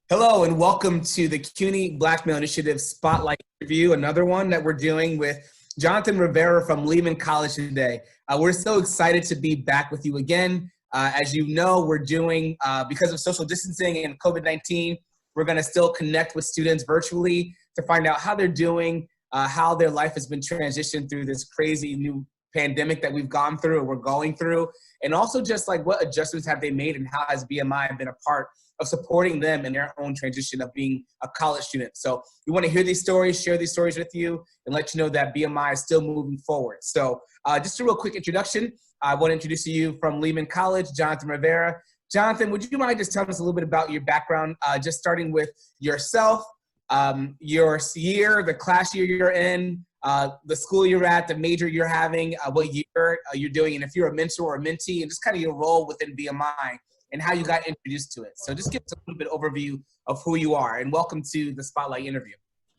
Hello and welcome to the CUNY Black Male Initiative Spotlight Interview, another one that we're doing with Jonathan Rivera from Lehman College today. We're so excited to be back with you again. As you know, we're doing, because of social distancing and COVID-19, we're gonna still connect with students virtually to find out how they're doing, how their life has been transitioned through this crazy new pandemic that we've gone through or we're going through, and also just like what adjustments have they made and how has BMI been a part of supporting them in their own transition of being a college student. So we want to hear these stories, share these stories with you, and let you know that BMI is still moving forward. So just a real quick introduction. I want to introduce you from Lehman College, Jonathan Rivera. Jonathan, would you mind just telling us a little bit about your background, just starting with yourself, your year, the class year you're in, the school you're at, the major you're having, what year you're doing, and if you're a mentor or mentee, and just kind of your role within BMI and how you got introduced to it. So just give us a little bit overview of who you are, and welcome to the Spotlight interview.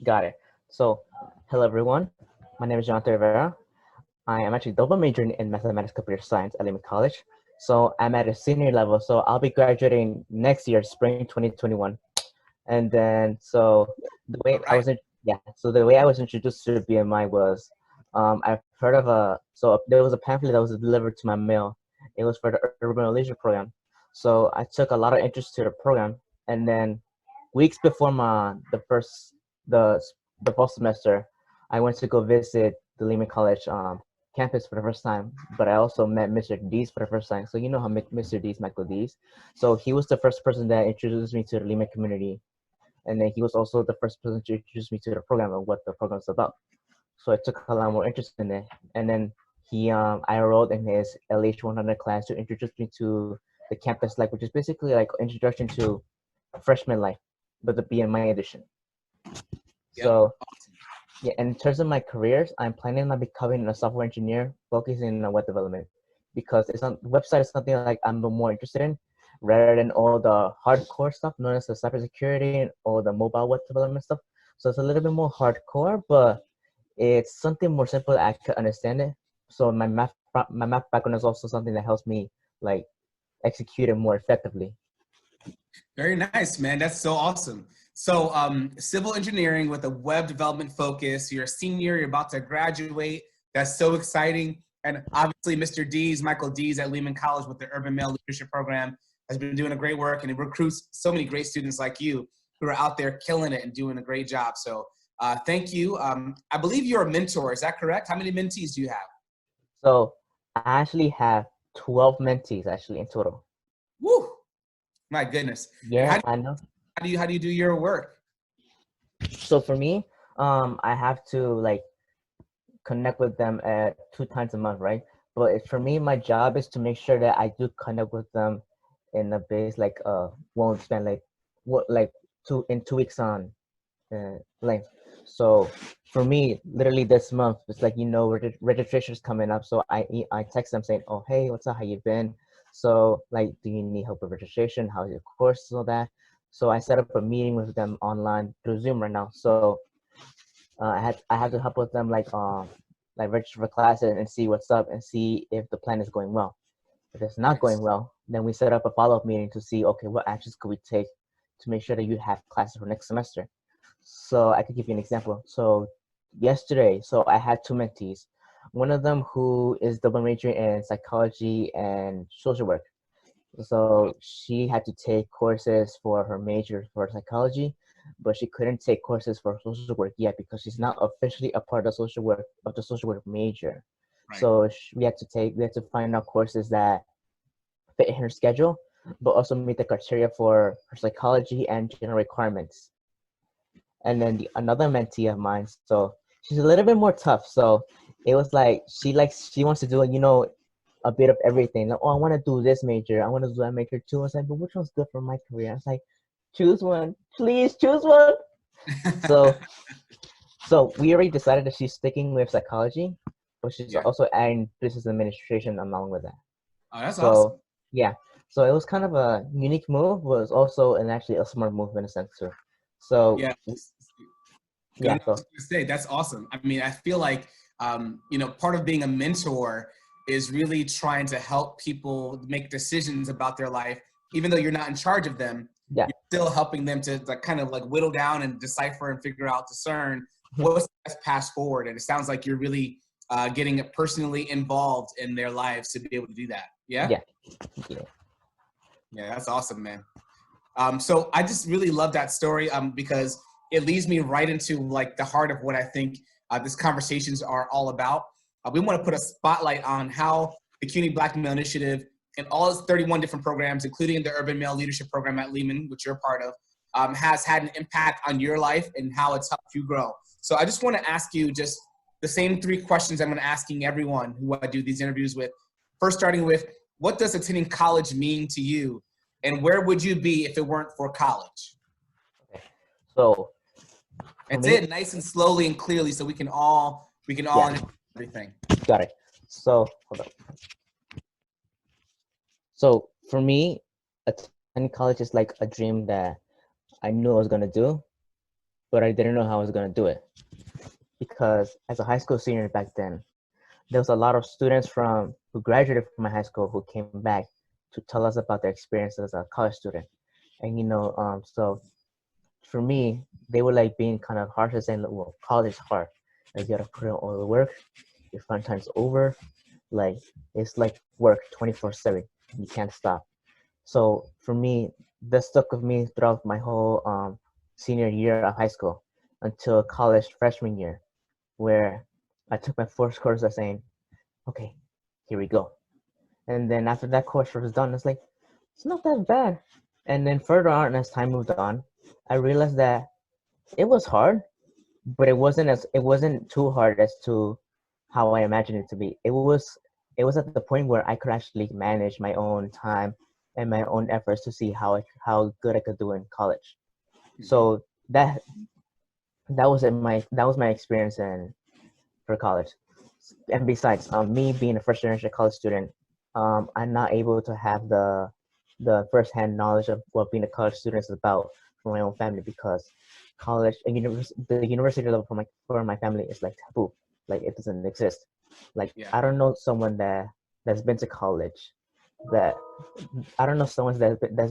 Got it. So, hello everyone. My name is Jonathan Rivera. I am actually double majoring in mathematics computer science at Lehman College. So I'm at a senior level. So I'll be graduating next year, spring 2021. And then, so the way I was, the way I was introduced to BMI was, I've heard of there was a pamphlet that was delivered to my mail. It was for the Urban Leisure program. So I took a lot of interest to the program, and then weeks before the fall semester, I went to go visit the Lehman College campus for the first time. But I also met Mr. Dees for the first time. So you know how Mr. Dees, Michael Dees. So he was the first person that introduced me to the Lehman community, and then he was also the first person to introduce me to the program and what the program is about. So I took a lot more interest in it, and then I enrolled in his LH 100 class to introduce me to the campus life, which is basically like introduction to freshman life, but the BMI edition. Yep. So, yeah, and in terms of my careers, I'm planning on becoming a software engineer focusing on web development, because website is something like I'm more interested in rather than all the hardcore stuff known as the cybersecurity and all the mobile web development stuff. So it's a little bit more hardcore, but it's something more simple that I could understand it. So my math background is also something that helps me like execute it more effectively. Very nice, man. That's so awesome. So civil engineering with a web development focus. You're a senior. You're about to graduate. That's so exciting. And obviously, Mr. Dees, Michael Dees at Lehman College with the Urban Male Leadership Program has been doing a great work, and it recruits so many great students like you who are out there killing it and doing a great job. So thank you. I believe you're a mentor. Is that correct? How many mentees do you have? So I actually have 12 mentees actually in total. Woo! My goodness. Yeah, I know. How do you do your work? So for me, I have to like connect with them at 2 times a month, right? But for me, my job is to make sure that I do connect with them in a base like won't spend like 2 weeks on length. So for me, literally this month, it's like, registration is coming up. So I text them saying, oh, hey, what's up? How you been? So like, do you need help with registration? How's your course? All that. So I set up a meeting with them online through Zoom right now. So I have to help with them like register for classes and see what's up and see if the plan is going well. If it's not going well, then we set up a follow-up meeting to see, okay, what actions could we take to make sure that you have classes for next semester. So I could give you an example. So yesterday, I had 2 mentees. One of them who is double majoring in psychology and social work. So she had to take courses for her major for psychology, but she couldn't take courses for social work yet because she's not officially a part of the social work major. Right. So we had to find out courses that fit in her schedule, but also meet the criteria for her psychology and general requirements. And then another mentee of mine, so she's a little bit more tough. So it was like she wants to do a bit of everything. Like, oh, I want to do this major, I want to do that major too. I was like, but which one's good for my career? I was like, choose one, please choose one. So we already decided that she's sticking with psychology, but she's also adding business administration along with that. Oh, that's awesome. Yeah, so it was kind of a unique move, but it was also actually a smart move in a sense too. So I was gonna say, that's awesome. I mean, I feel like part of being a mentor is really trying to help people make decisions about their life, even though you're not in charge of them. Yeah, you're still helping them to like kind of like whittle down and decipher and figure out, discern what's the best path forward. And it sounds like you're really getting personally involved in their lives to be able to do that. Yeah? Yeah. Yeah, that's awesome, man. So I just really love that story because it leads me right into like the heart of what I think these conversations are all about. We want to put a spotlight on how the CUNY Black Male Initiative and all its 31 different programs, including the Urban Male Leadership Program at Lehman, which you're a part of, has had an impact on your life and how it's helped you grow. So I just want to ask you just the same 3 questions I'm going to asking everyone who I do these interviews with. First, starting with, what does attending college mean to you? And where would you be if it weren't for college? Okay. So and say it nice and slowly and clearly so we can all understand everything. Got it. So hold on. So for me, attending college is like a dream that I knew I was gonna do, but I didn't know how I was gonna do it. Because as a high school senior back then, there was a lot of students who graduated from my high school who came back to tell us about their experience as a college student. And so for me, they were like being kind of harsh and saying, well, college is hard. Like you gotta put in all the work, your fun time's over. Like it's like work 24/7. You can't stop. So for me, that stuck with me throughout my whole senior year of high school until college freshman year, where I took my first course of saying, okay, here we go. And then after that course was done, it's like, it's not that bad. And then further on, as time moved on, I realized that it was hard, but it wasn't too hard as to how I imagined it to be. It was at the point where I could actually manage my own time and my own efforts to see how good I could do in college. So that was my experience for college. And besides, me being a first generation college student, I'm not able to have the first-hand knowledge of what being a college student is about from my own family, because college and the university level for my family is like taboo. Like it doesn't exist. Like I don't know someone that's been to college that's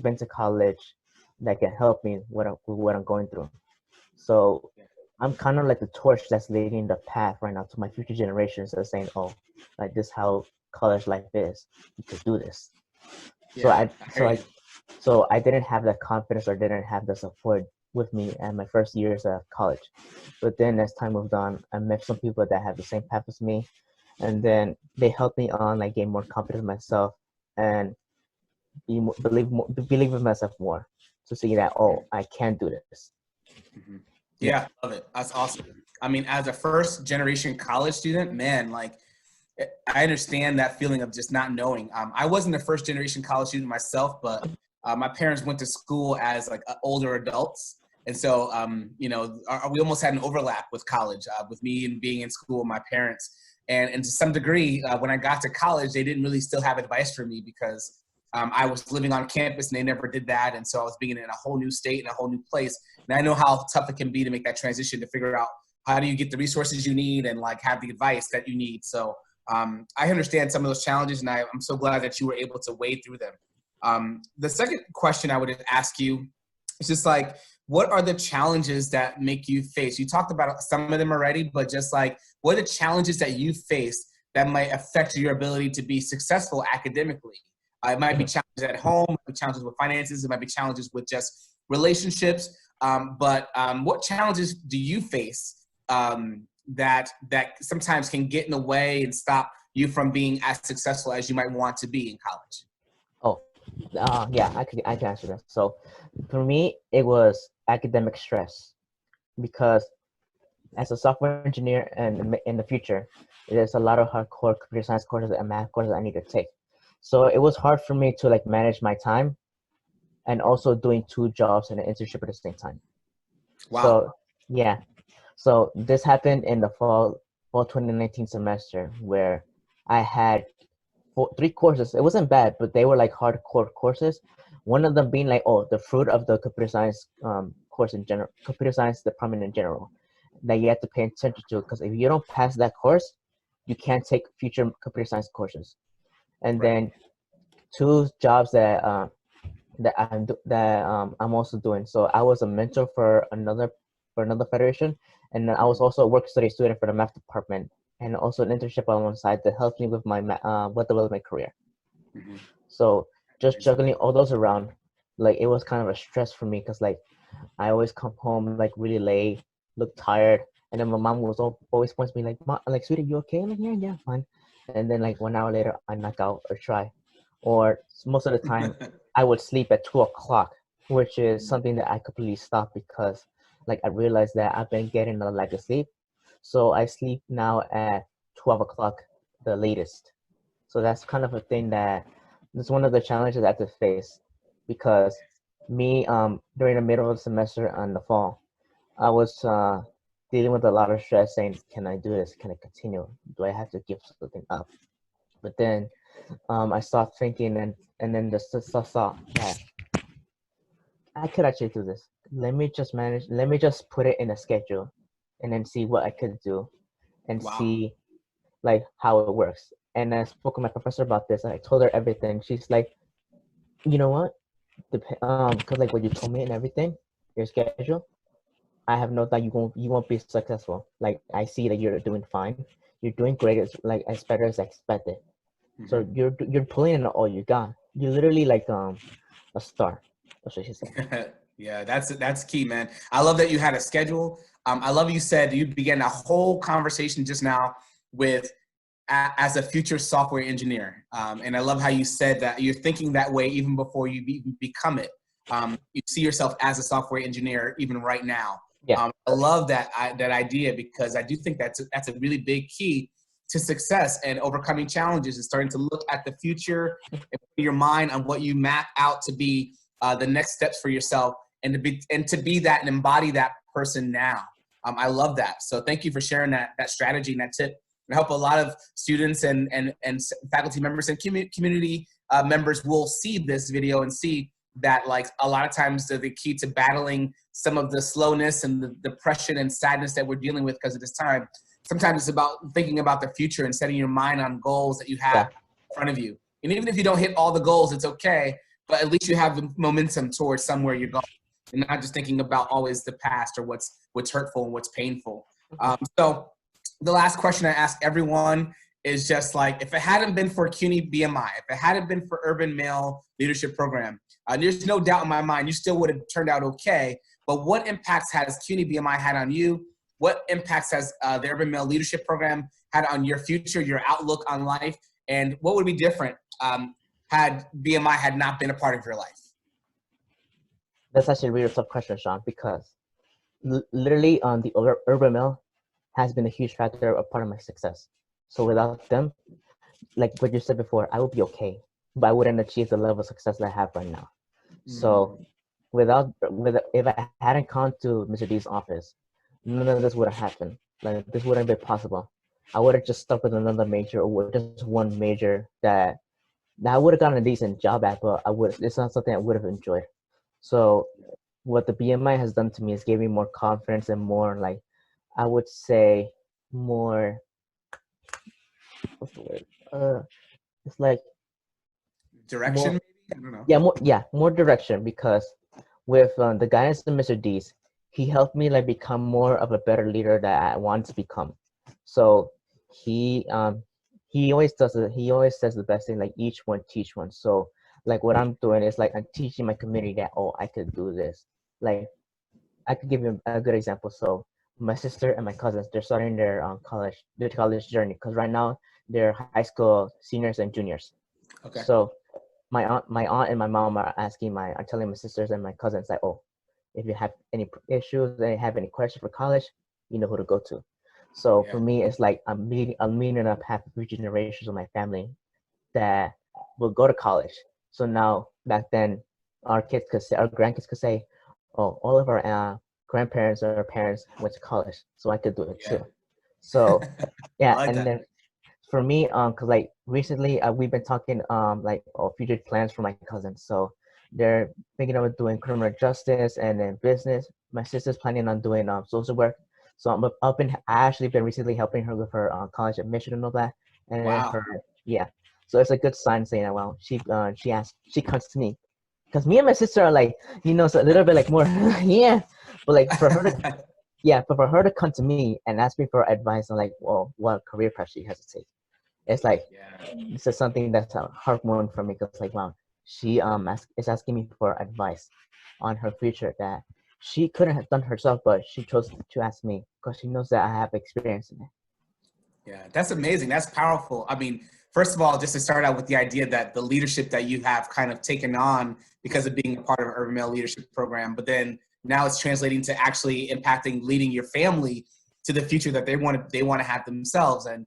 been to college that can help me with what I'm going through. So I'm kind of like the torch that's leading the path right now to my future generations that's saying, oh, like this is how college life is. You could do this. So I didn't have that confidence or didn't have the support with me at my first years of college. But then as time moved on, I met some people that have the same path as me. And then they helped me on like gain more confidence in myself and believe in myself more to see that, oh, I can do this. Mm-hmm. Yeah, love it. That's awesome. I mean, as a first generation college student, man, like I understand that feeling of just not knowing. I wasn't a first generation college student myself, but my parents went to school as like older adults. And so, we almost had an overlap with college, with me and being in school with my parents. And to some degree, when I got to college, they didn't really still have advice for me because I was living on campus and they never did that. And so I was being in a whole new state and a whole new place. And I know how tough it can be to make that transition, to figure out how do you get the resources you need and like have the advice that you need. So I understand some of those challenges, and I'm so glad that you were able to wade through them. The second question I would ask you is just like, what are the challenges that make you face? You talked about some of them already, but just like, what are the challenges that you face that might affect your ability to be successful academically? It might be challenges at home, it might be challenges with finances, it might be challenges with just relationships. But what challenges do you face that sometimes can get in the way and stop you from being as successful as you might want to be in college? Yeah, I can answer that. So for me, it was academic stress, because as a software engineer and in the future, there's a lot of hardcore computer science courses and math courses I need to take. So it was hard for me to like manage my time and also doing 2 jobs and an internship at the same time. Wow. So yeah. So this happened in the fall 2019 semester, where I had 3 courses. It wasn't bad, but they were like hardcore courses. One of them being like, oh, the fruit of the computer science course in general, computer science department in general, that you have to pay attention to, because if you don't pass that course, you can't take future computer science courses. And then 2 jobs that I'm also doing. So I was a mentor for another federation, and then I was also a work study student for the math department, and also an internship on one side that helped me with my with my career. Mhm. So just juggling all those around, like it was kind of a stress for me because like I always come home like really late, look tired, and then my mom was always points me like, like, sweetie, you okay? I'm like, yeah, yeah, fine. And then like 1 hour later, I knock out or try, or most of the time, I would sleep at 2 o'clock, which is something that I completely stopped because like I realized that I've been getting a lack of sleep, so I sleep now at 12 o'clock, the latest. So that's kind of a thing that is one of the challenges I have to face because me during the middle of the semester in the fall, I was dealing with a lot of stress saying, can I do this? Can I continue? Do I have to give something up? But then I started thinking and then just thought that I could actually do this. Let me just put it in a schedule and then see what I could do and Wow. see like how it works. And I spoke with my professor about this and I told her everything. She's like, you know what? Cause like what you told me and everything, your schedule, I have no doubt you won't be successful. Like I see that you're doing fine. You're doing great as better as expected. So Mhm. you're pulling in all you got. You're literally like a star. That's what she said. Yeah, that's key, man. I love that you had a schedule. I love you said you began a whole conversation just now with as a future software engineer, and I love how you said that you're thinking that way even before you become it. You see yourself as a software engineer even right now. Yeah, I love that idea because I do think that's a really big key to success and overcoming challenges, is starting to look at the future and put your mind on what you map out to be the next steps for yourself, and to be that and embody that person now. I love that. So thank you for sharing that strategy and that tip. I hope a lot of students and faculty members and community members will see this video and see that like a lot of times the key to battling some of the slowness and the depression and sadness that we're dealing with because of this time. Sometimes it's about thinking about the future and setting your mind on goals that you have yeah, in front of you. And even if you don't hit all the goals, it's okay, but at least you have the momentum towards somewhere you're going, and not just thinking about always the past or what's hurtful and what's painful. mhm. So the last question I ask everyone is just like, if it hadn't been for CUNY BMI, if it hadn't been for Urban Male Leadership Program, there's no doubt in my mind you still would have turned out okay. But what impacts has CUNY BMI had on you? What impacts has the Urban Male Leadership Program had on your future, your outlook on life? And what would be different had BMI had not been a part of your life? That's actually a really tough question, Sean, because literally the urban mill has been a huge factor, a part of my success. So without them, like what you said before, I would be okay, but I wouldn't achieve the level of success that I have right now. So if I hadn't gone to Mr. D's office, none of this would have happened. Like this wouldn't be possible. I would have just stuck with another major or just one major that I would have gotten a decent job at, but I would. It's not something I would have enjoyed. So what the BMI has done to me is gave me more confidence and more like I would say more what's the word? It's like Direction, more maybe? I don't know. more direction because with the guidance of Mr. D's, he helped me like become more of a better leader that I want to become. So he um he always does it. He always says the best thing like each one teach one. So like what I'm doing is like I'm teaching my community that oh I could do this. Like I could give you a good example. So my sister and my cousins they're starting their college journey because right now they're high school seniors and juniors. Okay. So my aunt and my mom are telling my sisters and my cousins that oh if you have any issues they have any questions for college you know who to go to. So Yeah. for me it's like I'm meeting up half three generations of my family that will go to college. So now back then our grandkids could say oh all of our grandparents or parents went to college so I could do it Yeah. too. So I yeah, like and that. then for me, cause like recently we've been talking like future plans for my cousins. So they're thinking of doing criminal justice and then business. My sister's planning on doing social work. So I actually been recently helping her with her college admission and all that. And then Wow. yeah. So it's a good sign saying that well she comes to me because me and my sister are like, so a little bit like more, yeah. But like for her to, yeah, but for her to come to me and ask me for advice on like, well, what career path she has to take, it's like, Yeah. this is something that's a heartwarming for me because like, wow, she is asking me for advice on her future that she couldn't have done herself, but she chose to ask me because she knows that I have experience in it. Yeah, that's amazing. That's powerful. I mean, first of all, just to start out with the idea that the leadership that you have kind of taken on because of being a part of an Urban Male Leadership Program, but then now it's translating to actually impacting, leading your family to the future that they want to have themselves. And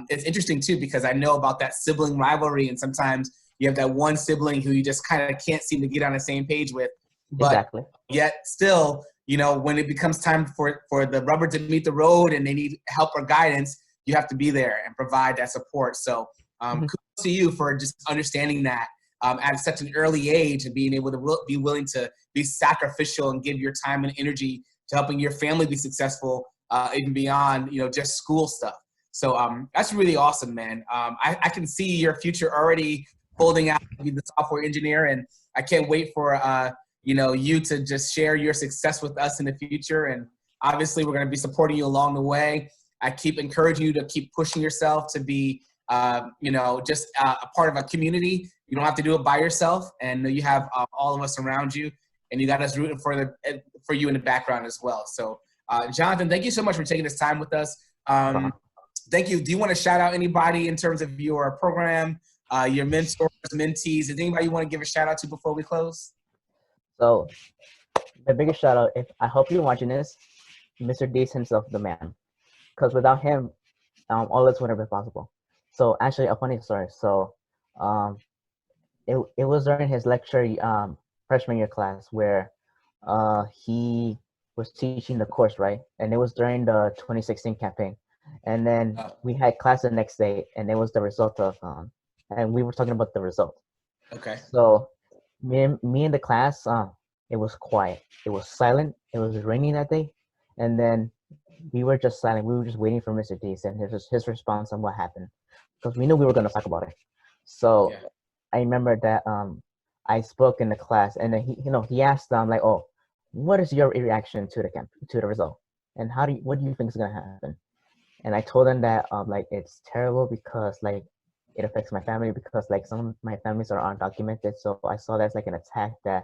it's interesting too, because I know about that sibling rivalry, and sometimes you have that one sibling who you just kind of can't seem to get on the same page with, but Exactly. yet still, when it becomes time for the rubber to meet the road and they need help or guidance, you have to be there and provide that support. So kudos to you for just understanding that at such an early age and being able to be willing to be sacrificial and give your time and energy to helping your family be successful even beyond, just school stuff. So that's really awesome, man. I can see your future already folding out to be the software engineer, and I can't wait for you to just share your success with us in the future. And obviously we're going to be supporting you along the way. I keep encouraging you to keep pushing yourself to be, just a part of a community. You don't have to do it by yourself, and you have all of us around you, and you got us rooting for you in the background as well. So, Jonathan, thank you so much for taking this time with us. Thank you. Do you want to shout out anybody in terms of your program, your mentors, mentees? Is anybody you want to give a shout out to before we close? So, the biggest shout out, I hope you're watching this, Mr. D himself, the man. Because without him, all this wouldn't have been possible. So actually, a funny story. So it was during his lecture freshman year class where he was teaching the course, right? And it was during the 2016 campaign. And then we had class the next day, and it was the result of and we were talking about the result. Okay. So me and the class, it was quiet. It was silent. It was raining that day, and then we were just silent. We were just waiting for Mr. D and his response on what happened, because we knew we were going to talk about it. So I remember that I spoke in the class, and then he asked like, "Oh, what is your reaction to the result, and what do you think is going to happen?" And I told him that like it's terrible because like it affects my family, because like some of my families are undocumented. So I saw that's like an attack and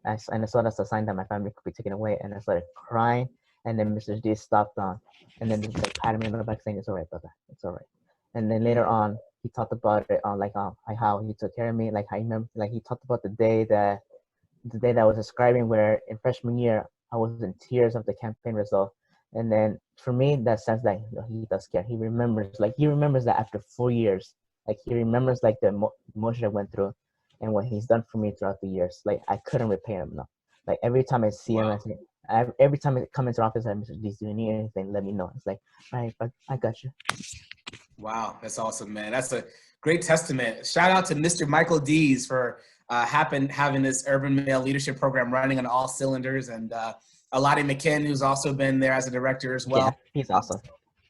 I saw that's a sign that my family could be taken away, and I started crying. And then Mr. D stopped on, and then just like patted me on the back saying, "It's all right, brother. It's all right." And then later on, he talked about it on like how he took care of me. Like I remember, like he talked about the day that I was describing, where in freshman year I was in tears of the campaign result. And then for me, that sense that he does care. He remembers that after 4 years, like he remembers like the emotion I went through, and what he's done for me throughout the years. Like I couldn't repay him enough. Like every time I see him, I say, every time I come into office, I'm Mr. D, do you need anything? Let me know. It's like, all right, I got you. Wow, that's awesome, man. That's a great testament. Shout out to Mr. Michael Dees for having this Urban Male Leadership Program running on all cylinders, and Aladi McKinn, who's also been there as a director as well. Yeah, he's awesome.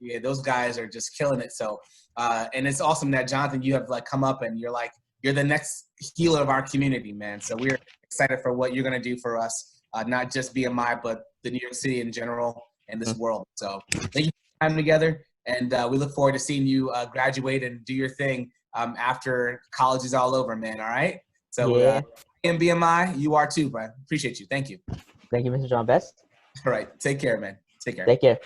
Yeah, those guys are just killing it. So, and it's awesome that Jonathan, you have like come up and you're the next healer of our community, man. So we're excited for what you're going to do for us, not just BMI, but the New York City in general and this world. So thank you for your time together. And we look forward to seeing you graduate and do your thing after college is all over, man. All right. So in BMI, you are too, bro. Appreciate you. Thank you. Thank you, Mr. John Best. All right. Take care, man. Take care. Take care.